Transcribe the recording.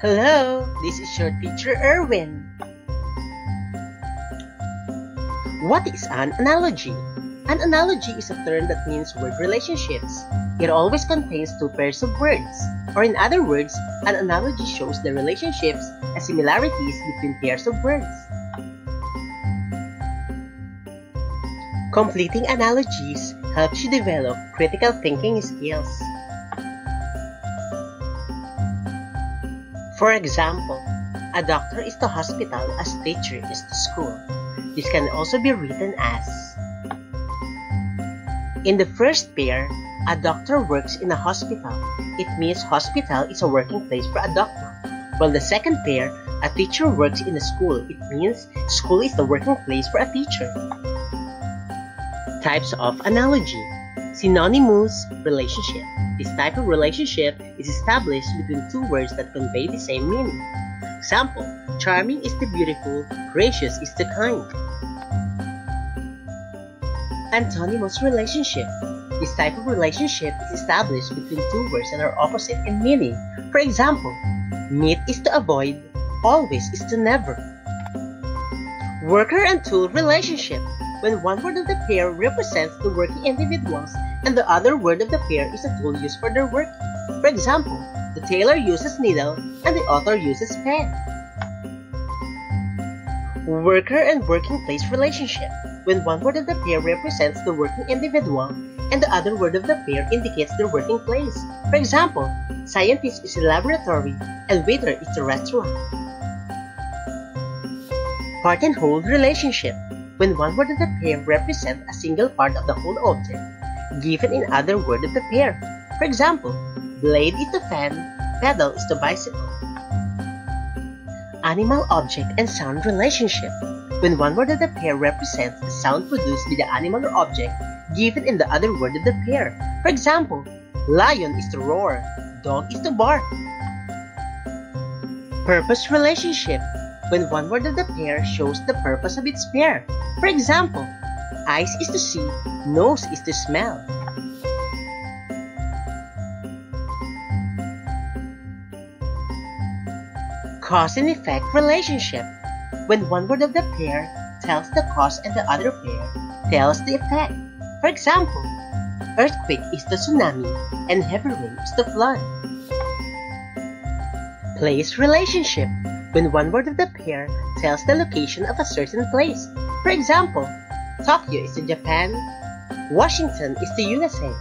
Hello, this is your teacher Erwin. What is an analogy? An analogy is a term that means word relationships. It always contains two pairs of words, or in other words, an analogy shows the relationships and similarities between pairs of words. Completing analogies helps you develop critical thinking skills. For example, a doctor is to hospital as teacher is to school. This can also be written as: in the first pair, a doctor works in a hospital. It means hospital is a working place for a doctor. While the second pair, a teacher works in a school. It means school is the working place for a teacher. Types of analogy. Synonymous relationship. This type of relationship is established between two words that convey the same meaning. Example, charming is the beautiful, gracious is the kind. Antonymous relationship. This type of relationship is established between two words that are opposite in meaning. For example, meet is to avoid, always is to never. Worker and tool relationship. When one word of the pair represents the working individuals and the other word of the pair is a tool used for their work. For example, the tailor uses needle and the author uses pen. Worker and working place relationship. When one word of the pair represents the working individual and the other word of the pair indicates their working place. For example, scientist is a laboratory and waiter is the restaurant. Part and whole relationship. When one word of the pair represents a single part of the whole object, given in other word of the pair. For example, blade is the fan, pedal is the bicycle. Animal object and sound relationship. When one word of the pair represents the sound produced by the animal or object, given in the other word of the pair. For example, lion is to roar, dog is to bark. Purpose relationship. When one word of the pair shows the purpose of its pair. For example, eyes is to see, nose is to smell. Cause and effect relationship. When one word of the pair tells the cause and the other pair tells the effect. For example, earthquake is the tsunami and heavy rain is the flood. Place relationship. When one word of the pair tells the location of a certain place. For example, Tokyo is to Japan, Washington is to USA.